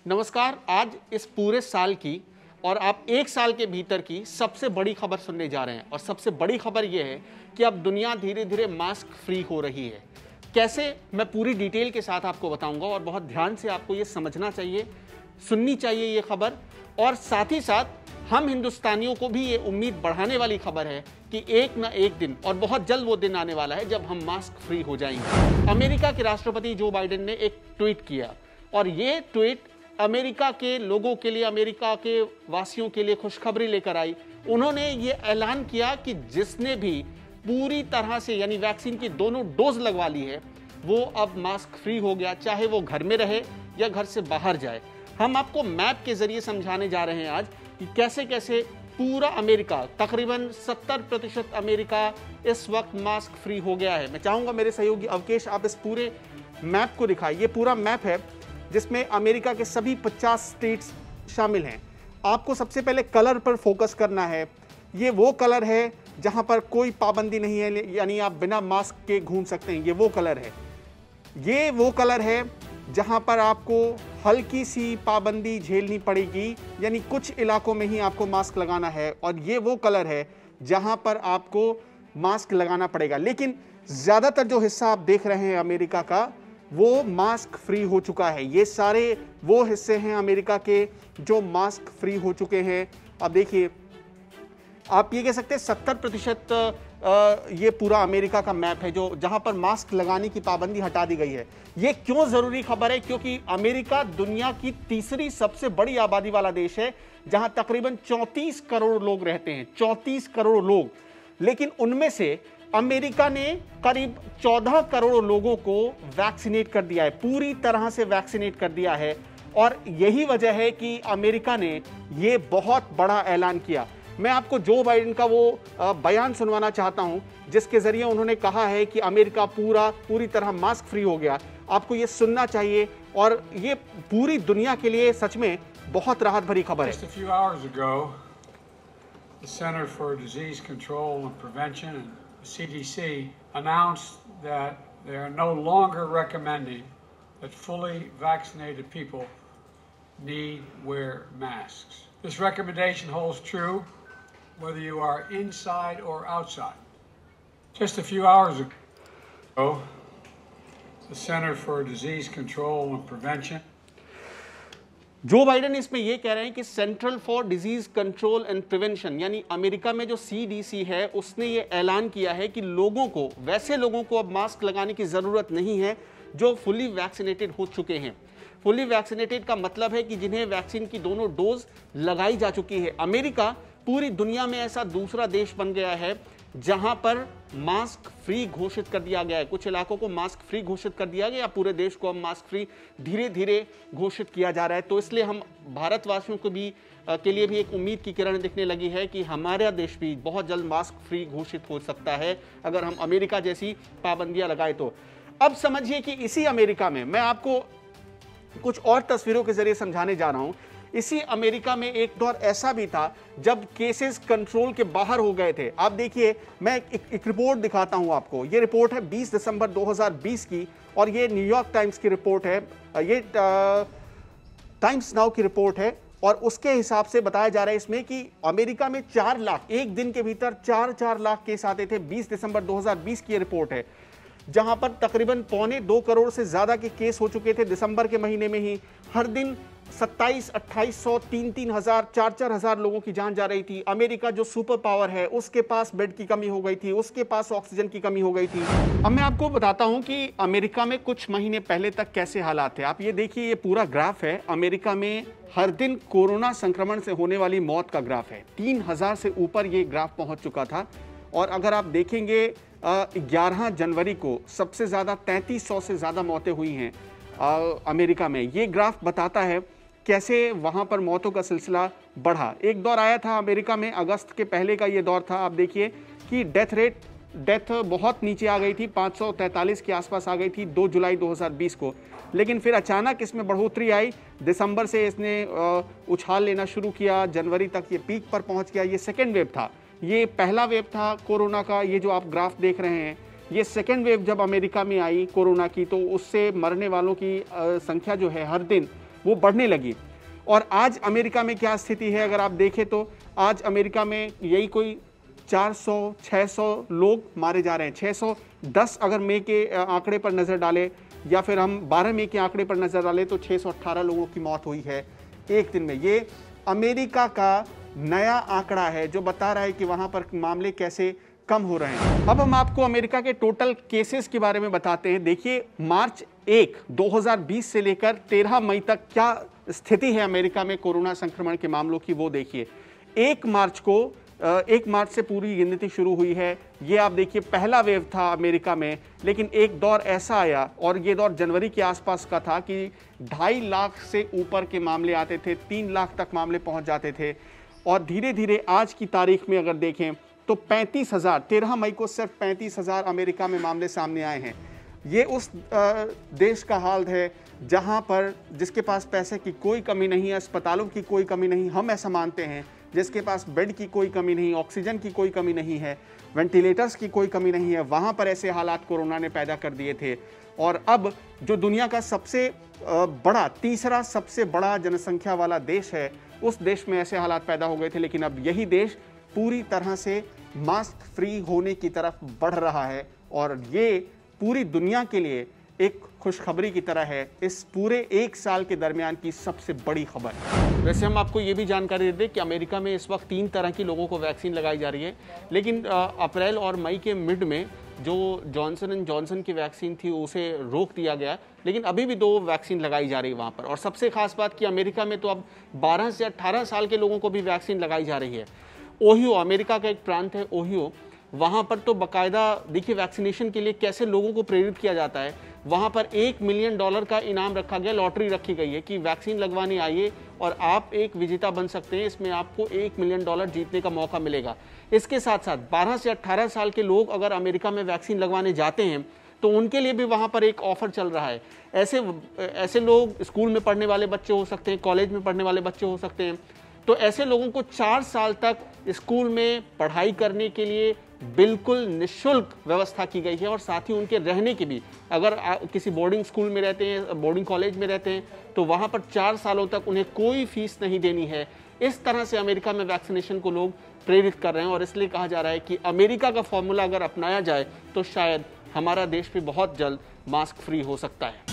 नमस्कार। आज इस पूरे साल की और आप एक साल के भीतर की सबसे बड़ी खबर सुनने जा रहे हैं और सबसे बड़ी खबर यह है कि अब दुनिया धीरे धीरे मास्क फ्री हो रही है। कैसे, मैं पूरी डिटेल के साथ आपको बताऊंगा और बहुत ध्यान से आपको ये समझना चाहिए, सुननी चाहिए ये खबर। और साथ ही साथ हम हिंदुस्तानियों को भी ये उम्मीद बढ़ाने वाली खबर है कि एक ना एक दिन और बहुत जल्द वो दिन आने वाला है जब हम मास्क फ्री हो जाएंगे। अमेरिका के राष्ट्रपति जो बाइडेन ने एक ट्वीट किया और ये ट्वीट अमेरिका के लोगों के लिए, अमेरिका के वासियों के लिए खुशखबरी लेकर आई। उन्होंने ये ऐलान किया कि जिसने भी पूरी तरह से यानी वैक्सीन की दोनों डोज लगवा ली है वो अब मास्क फ्री हो गया, चाहे वो घर में रहे या घर से बाहर जाए। हम आपको मैप के जरिए समझाने जा रहे हैं आज कि कैसे कैसे पूरा अमेरिका, तकरीबन 70% अमेरिका इस वक्त मास्क फ्री हो गया है। मैं चाहूंगा मेरे सहयोगी अवकेश आप इस पूरे मैप को दिखाइए। ये पूरा मैप है जिसमें अमेरिका के सभी 50 स्टेट्स शामिल हैं। आपको सबसे पहले कलर पर फोकस करना है। ये वो कलर है जहां पर कोई पाबंदी नहीं है, यानी आप बिना मास्क के घूम सकते हैं। ये वो कलर है। ये वो कलर है जहां पर आपको हल्की सी पाबंदी झेलनी पड़ेगी, यानी कुछ इलाकों में ही आपको मास्क लगाना है। और ये वो कलर है जहां पर आपको मास्क लगाना पड़ेगा। लेकिन ज़्यादातर जो हिस्सा आप देख रहे हैं अमेरिका का, वो मास्क फ्री हो चुका है। ये सारे वो हिस्से हैं अमेरिका के जो मास्क फ्री हो चुके हैं। अब देखिए, आप ये कह सकते हैं 70% ये पूरा अमेरिका का मैप है जो जहां पर मास्क लगाने की पाबंदी हटा दी गई है। ये क्यों जरूरी खबर है? क्योंकि अमेरिका दुनिया की तीसरी सबसे बड़ी आबादी वाला देश है जहां तकरीबन 34 करोड़ लोग रहते हैं। 34 करोड़ लोग, लेकिन उनमें से अमेरिका ने करीब 14 करोड़ लोगों को वैक्सीनेट कर दिया है, पूरी तरह से वैक्सीनेट कर दिया है। और यही वजह है कि अमेरिका ने ये बहुत बड़ा ऐलान किया। मैं आपको जो बाइडेन का वो बयान सुनवाना चाहता हूं जिसके जरिए उन्होंने कहा है कि अमेरिका पूरी तरह मास्क फ्री हो गया। आपको ये सुनना चाहिए और ये पूरी दुनिया के लिए सच में बहुत राहत भरी खबर है। Just a few hours ago, the Center for Disease Control and Prevention and the CDC announced that they are no longer recommending that fully vaccinated people need wear masks. This recommendation holds true whether you are inside or outside. Just a few hours ago, the Center for Disease Control and Prevention Joe Biden इसमें यह कह रहे हैं कि central for disease control and prevention, यानी America में जो CDC है उसने ये ऐलान किया है कि लोगों को, वैसे लोगों को अब मास्क लगाने की ज़रूरत नहीं है जो फुली वैक्सीनेटेड हो चुके हैं। फुली वैक्सीनेटेड का मतलब है कि जिन्हें वैक्सीन की दोनों डोज लगाई जा चुकी है। अमेरिका पूरी दुनिया में ऐसा दूसरा देश बन गया है जहां पर मास्क फ्री घोषित कर दिया गया है। कुछ इलाकों को मास्क फ्री घोषित कर दिया गया, पूरे देश को अब मास्क फ्री धीरे धीरे घोषित किया जा रहा है। तो इसलिए हम भारतवासियों को भी के लिए भी एक उम्मीद की किरण दिखने लगी है कि हमारा देश भी बहुत जल्द मास्क फ्री घोषित हो सकता है अगर हम अमेरिका जैसी पाबंदियां लगाए तो। अब समझिए कि इसी अमेरिका में मैं आपको कुछ और तस्वीरों के जरिए समझाने जा रहा हूं। इसी अमेरिका में एक दौर ऐसा भी था जब केसेस कंट्रोल के बाहर हो गए थे। आप देखिए, मैं एक रिपोर्ट दिखाता हूं आपको। ये रिपोर्ट है 20 दिसंबर 2020 की और ये न्यूयॉर्क टाइम्स की रिपोर्ट है। ये टाइम्स नाउ की रिपोर्ट है और उसके हिसाब से बताया जा रहा है इसमें कि अमेरिका में 4 लाख, एक दिन के भीतर 4 लाख केस आते थे। 20 दिसंबर 2020 की रिपोर्ट है जहां पर तकरीबन 1.25 करोड़ से ज्यादा के केस हो चुके थे दिसंबर के महीने में ही। हर दिन 2700-2800, 3,000, 4,000 लोगों की जान जा रही थी। अमेरिका जो सुपर पावर है उसके पास बेड की कमी हो गई थी, उसके पास ऑक्सीजन की कमी हो गई थी। अब मैं आपको बताता हूं कि अमेरिका में कुछ महीने पहले तक कैसे हालात थे। आप ये देखिए, ये पूरा ग्राफ है अमेरिका में हर दिन कोरोना संक्रमण से होने वाली मौत का ग्राफ है। 3,000 से ऊपर ये ग्राफ पहुंच चुका था। और अगर आप देखेंगे 11 जनवरी को सबसे ज़्यादा 3300 से ज़्यादा मौतें हुई हैं अमेरिका में। ये ग्राफ बताता है कैसे वहाँ पर मौतों का सिलसिला बढ़ा। एक दौर आया था अमेरिका में, अगस्त के पहले का ये दौर था। आप देखिए कि डेथ बहुत नीचे आ गई थी, 543 के आसपास आ गई थी 2 जुलाई 2020 को। लेकिन फिर अचानक इसमें बढ़ोतरी आई। दिसंबर से इसने उछाल लेना शुरू किया, जनवरी तक ये पीक पर पहुँच गया। ये सेकेंड वेव था। ये पहला वेव था कोरोना का, ये जो आप ग्राफ देख रहे हैं। ये सेकेंड वेव जब अमेरिका में आई कोरोना की, तो उससे मरने वालों की संख्या जो है हर दिन वो बढ़ने लगी। और आज अमेरिका में क्या स्थिति है अगर आप देखें तो आज अमेरिका में यही कोई 400-600 लोग मारे जा रहे हैं। 610 अगर मई के आंकड़े पर नज़र डालें या फिर हम 12 मई के आंकड़े पर नज़र डालें तो 618 लोगों की मौत हुई है एक दिन में। ये अमेरिका का नया आंकड़ा है जो बता रहा है कि वहाँ पर मामले कैसे कम हो रहे हैं। अब हम आपको अमेरिका के टोटल केसेस के बारे में बताते हैं। देखिए मार्च 1, 2020 से लेकर 13 मई तक क्या स्थिति है अमेरिका में कोरोना संक्रमण के मामलों की, वो देखिए। 1 मार्च से पूरी गिनती शुरू हुई है। ये आप देखिए पहला वेव था अमेरिका में, लेकिन एक दौर ऐसा आया और ये दौर जनवरी के आसपास का था कि 2.5 लाख से ऊपर के मामले आते थे, 3 लाख तक मामले पहुंच जाते थे। और धीरे धीरे आज की तारीख में अगर देखें तो 35,000, 13 मई को सिर्फ 35,000 अमेरिका में मामले सामने आए हैं। ये उस देश का हाल है जहां पर जिसके पास पैसे की कोई कमी नहीं है, अस्पतालों की कोई कमी नहीं, हम ऐसा मानते हैं, जिसके पास बेड की कोई कमी नहीं, ऑक्सीजन की कोई कमी नहीं है, वेंटिलेटर्स की कोई कमी नहीं है, वहाँ पर ऐसे हालात कोरोना ने पैदा कर दिए थे। और अब जो दुनिया का सबसे बड़ा, तीसरा सबसे बड़ा जनसंख्या वाला देश है, उस देश में ऐसे हालात पैदा हो गए थे। लेकिन अब यही देश पूरी तरह से मास्क फ्री होने की तरफ बढ़ रहा है और ये पूरी दुनिया के लिए एक खुशखबरी की तरह है। इस पूरे 1 साल के दरमियान की सबसे बड़ी खबर। वैसे हम आपको ये भी जानकारी दे दें कि अमेरिका में इस वक्त 3 तरह की लोगों को वैक्सीन लगाई जा रही है, लेकिन अप्रैल और मई के मिड में जो जॉनसन एंड जॉनसन की वैक्सीन थी उसे रोक दिया गया, लेकिन अभी भी 2 वैक्सीन लगाई जा रही है वहाँ पर। और सबसे खास बात कि अमेरिका में तो अब 12 से 18 साल के लोगों को भी वैक्सीन लगाई जा रही है। ओहियो, अमेरिका का एक प्रांत है ओहियो, वहाँ पर तो बाकायदा देखिए वैक्सीनेशन के लिए कैसे लोगों को प्रेरित किया जाता है। वहाँ पर $1 मिलियन का इनाम रखा गया, लॉटरी रखी गई है कि वैक्सीन लगवाने आइए और आप एक विजेता बन सकते हैं, इसमें आपको $1 मिलियन जीतने का मौका मिलेगा। इसके साथ साथ 12 से 18 साल के लोग अगर अमेरिका में वैक्सीन लगवाने जाते हैं तो उनके लिए भी वहाँ पर एक ऑफर चल रहा है। ऐसे लोग स्कूल में पढ़ने वाले बच्चे हो सकते हैं, कॉलेज में पढ़ने वाले बच्चे हो सकते हैं, तो ऐसे लोगों को 4 साल तक स्कूल में पढ़ाई करने के लिए बिल्कुल निःशुल्क व्यवस्था की गई है। और साथ ही उनके रहने की भी, अगर किसी बोर्डिंग स्कूल में रहते हैं, बोर्डिंग कॉलेज में रहते हैं, तो वहाँ पर 4 सालों तक उन्हें कोई फीस नहीं देनी है। इस तरह से अमेरिका में वैक्सीनेशन को लोग प्रेरित कर रहे हैं और इसलिए कहा जा रहा है कि अमेरिका का फॉर्मूला अगर अपनाया जाए तो शायद हमारा देश भी बहुत जल्द मास्क फ्री हो सकता है।